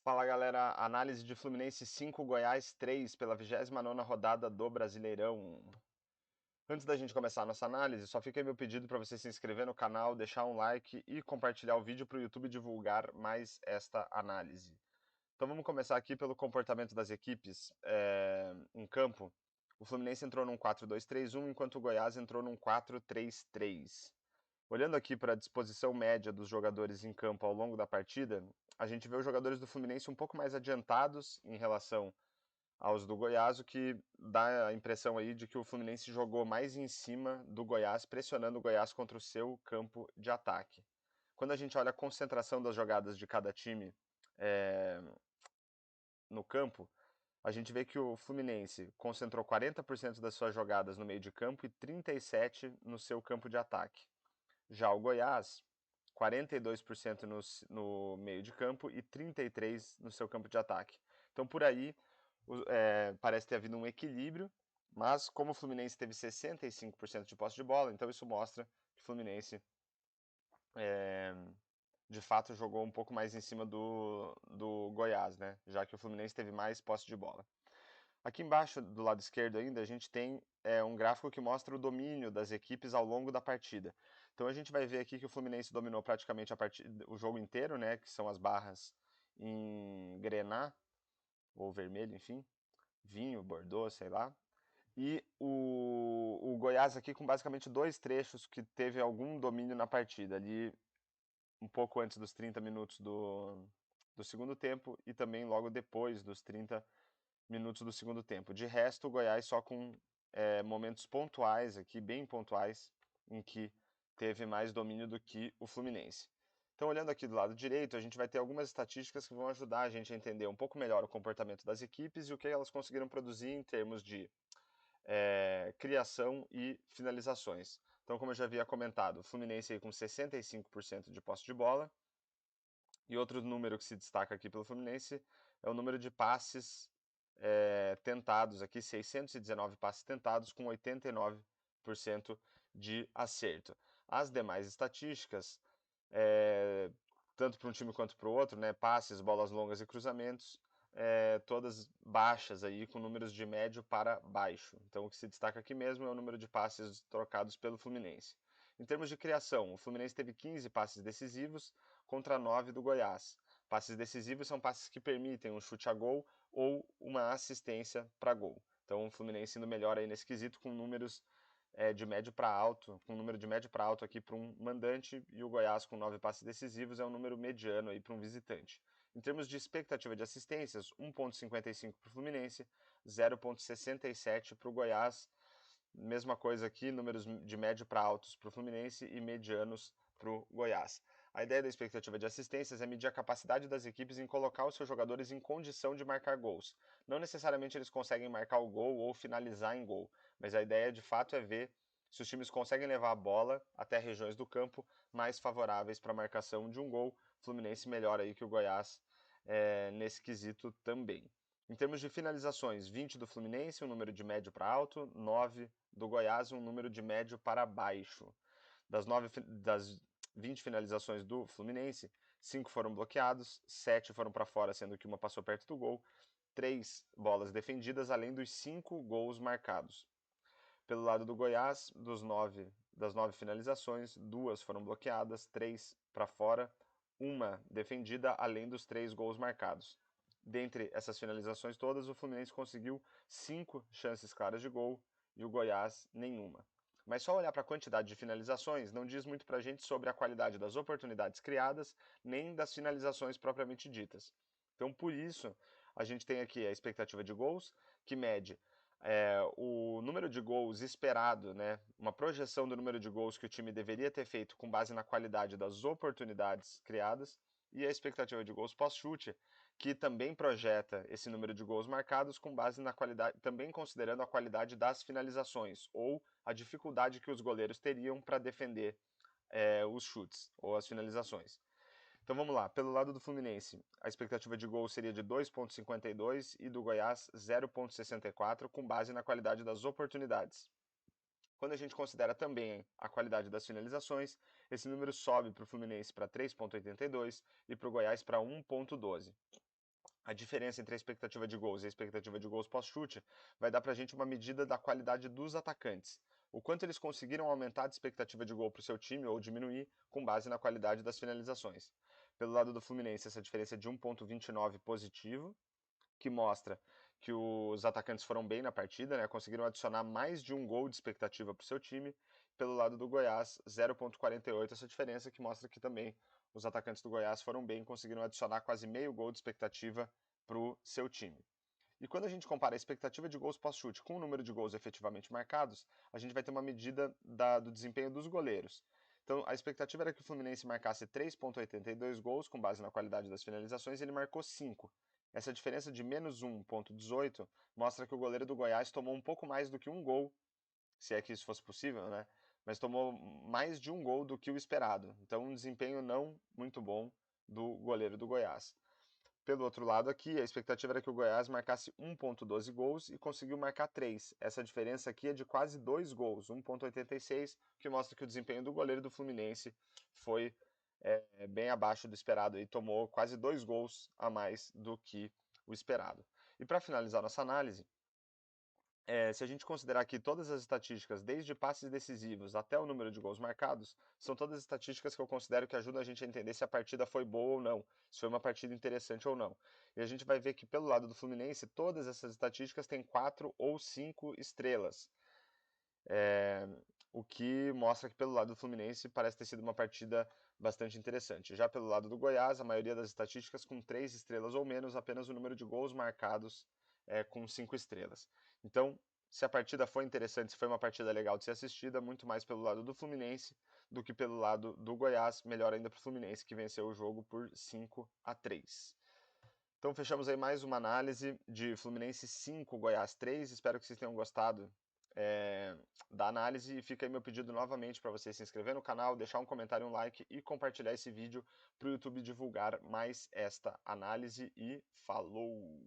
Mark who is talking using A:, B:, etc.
A: Fala galera, análise de Fluminense 5, Goiás 3 pela 29ª rodada do Brasileirão. Antes da gente começar a nossa análise, só fica aí meu pedido para você se inscrever no canal, deixar um like e compartilhar o vídeo para o YouTube divulgar mais esta análise. Então vamos começar aqui pelo comportamento das equipes em campo. O Fluminense entrou num 4-2-3-1, enquanto o Goiás entrou num 4-3-3. Olhando aqui para a disposição média dos jogadores em campo ao longo da partida, a gente vê os jogadores do Fluminense um pouco mais adiantados em relação aos do Goiás, o que dá a impressão aí de que o Fluminense jogou mais em cima do Goiás, pressionando o Goiás contra o seu campo de ataque. Quando a gente olha a concentração das jogadas de cada time é, no campo, a gente vê que o Fluminense concentrou 40% das suas jogadas no meio de campo e 37% no seu campo de ataque. Já o Goiás, 42% no meio de campo e 33% no seu campo de ataque. Então, por aí, parece ter havido um equilíbrio, mas como o Fluminense teve 65% de posse de bola, então isso mostra que o Fluminense, de fato, jogou um pouco mais em cima do Goiás, né? Já que o Fluminense teve mais posse de bola. Aqui embaixo, do lado esquerdo ainda, a gente tem um gráfico que mostra o domínio das equipes ao longo da partida. Então a gente vai ver aqui que o Fluminense dominou praticamente o jogo inteiro, né, que são as barras em grená, ou vermelho, enfim, vinho, bordeaux, sei lá. E o Goiás aqui com basicamente dois trechos que teve algum domínio na partida, ali um pouco antes dos 30 minutos do segundo tempo e também logo depois dos 30 minutos do segundo tempo. De resto, o Goiás só com momentos pontuais aqui, bem pontuais, em que teve mais domínio do que o Fluminense. Então, olhando aqui do lado direito, a gente vai ter algumas estatísticas que vão ajudar a gente a entender um pouco melhor o comportamento das equipes e o que elas conseguiram produzir em termos de criação e finalizações. Então, como eu já havia comentado, o Fluminense aí com 65% de posse de bola. E outro número que se destaca aqui pelo Fluminense é o número de passes tentados aqui, 619 passes tentados com 89% de acerto. As demais estatísticas, tanto para um time quanto para o outro, né, passes, bolas longas e cruzamentos, todas baixas aí, com números de médio para baixo. Então o que se destaca aqui mesmo é o número de passes trocados pelo Fluminense. Em termos de criação, o Fluminense teve 15 passes decisivos contra 9 do Goiás. Passes decisivos são passes que permitem um chute a gol ou uma assistência para gol. Então o Fluminense indo melhor aí nesse quesito com números de médio para alto, com um número de médio para alto aqui para um mandante, e o Goiás com 9 passes decisivos é um número mediano aí para um visitante. Em termos de expectativa de assistências, 1,55 para o Fluminense, 0,67 para o Goiás. Mesma coisa aqui, números de médio para altos para o Fluminense e medianos para o Goiás. A ideia da expectativa de assistências é medir a capacidade das equipes em colocar os seus jogadores em condição de marcar gols. Não necessariamente eles conseguem marcar o gol ou finalizar em gol, mas a ideia de fato é ver se os times conseguem levar a bola até regiões do campo mais favoráveis para a marcação de um gol. Fluminense melhor aí que o Goiás nesse quesito também. Em termos de finalizações, 20 do Fluminense, um número de médio para alto, 9 do Goiás, um número de médio para baixo. Das 20 finalizações do Fluminense, 5 foram bloqueados, 7 foram para fora, sendo que uma passou perto do gol, 3 bolas defendidas, além dos 5 gols marcados. Pelo lado do Goiás, das 9 finalizações, 2 foram bloqueadas, 3 para fora, uma defendida, além dos 3 gols marcados. Dentre essas finalizações todas, o Fluminense conseguiu 5 chances claras de gol e o Goiás nenhuma. Mas só olhar para a quantidade de finalizações não diz muito para a gente sobre a qualidade das oportunidades criadas, nem das finalizações propriamente ditas. Então, por isso, a gente tem aqui a expectativa de gols, que mede o número de gols esperado, né, uma projeção do número de gols que o time deveria ter feito com base na qualidade das oportunidades criadas, e a expectativa de gols pós-chute, que também projeta esse número de gols marcados com base na qualidade, também considerando a qualidade das finalizações, ou a dificuldade que os goleiros teriam para defender os chutes ou as finalizações. Então vamos lá, pelo lado do Fluminense, a expectativa de gol seria de 2,52 e do Goiás 0,64, com base na qualidade das oportunidades. Quando a gente considera também a qualidade das finalizações, esse número sobe para o Fluminense para 3,82 e para o Goiás para 1,12. a diferença entre a expectativa de gols e a expectativa de gols pós-chute vai dar para a gente uma medida da qualidade dos atacantes. O quanto eles conseguiram aumentar a expectativa de gol para o seu time ou diminuir com base na qualidade das finalizações. Pelo lado do Fluminense, essa diferença é de 1,29 positivo, que mostra que os atacantes foram bem na partida, né? Conseguiram adicionar mais de um gol de expectativa para o seu time. Pelo lado do Goiás, 0,48 essa diferença, que mostra que também os atacantes do Goiás foram bem, conseguiram adicionar quase meio gol de expectativa para o seu time. E quando a gente compara a expectativa de gols pós-chute com o número de gols efetivamente marcados, a gente vai ter uma medida do desempenho dos goleiros. Então, a expectativa era que o Fluminense marcasse 3,82 gols com base na qualidade das finalizações e ele marcou 5. Essa diferença de menos 1,18 mostra que o goleiro do Goiás tomou um pouco mais do que um gol, se é que isso fosse possível, né? Mas tomou mais de um gol do que o esperado. Então, um desempenho não muito bom do goleiro do Goiás. Pelo outro lado aqui, a expectativa era que o Goiás marcasse 1,12 gols e conseguiu marcar 3. Essa diferença aqui é de quase 2 gols, 1,86, que mostra que o desempenho do goleiro do Fluminense foi bem abaixo do esperado e tomou quase 2 gols a mais do que o esperado. E para finalizar nossa análise, se a gente considerar que todas as estatísticas, desde passes decisivos até o número de gols marcados, são todas estatísticas que eu considero que ajudam a gente a entender se a partida foi boa ou não, se foi uma partida interessante ou não. E a gente vai ver que pelo lado do Fluminense, todas essas estatísticas têm 4 ou 5 estrelas. O que mostra que pelo lado do Fluminense parece ter sido uma partida bastante interessante. Já pelo lado do Goiás, a maioria das estatísticas com 3 estrelas ou menos, apenas o número de gols marcados com 5 estrelas. Então, se a partida foi interessante, se foi uma partida legal de ser assistida, muito mais pelo lado do Fluminense do que pelo lado do Goiás, melhor ainda para o Fluminense, que venceu o jogo por 5-3. Então fechamos aí mais uma análise de Fluminense 5, Goiás 3. Espero que vocês tenham gostado da análise e fica aí meu pedido novamente para você se inscrever no canal, deixar um comentário, um like e compartilhar esse vídeo para o YouTube divulgar mais esta análise e falou!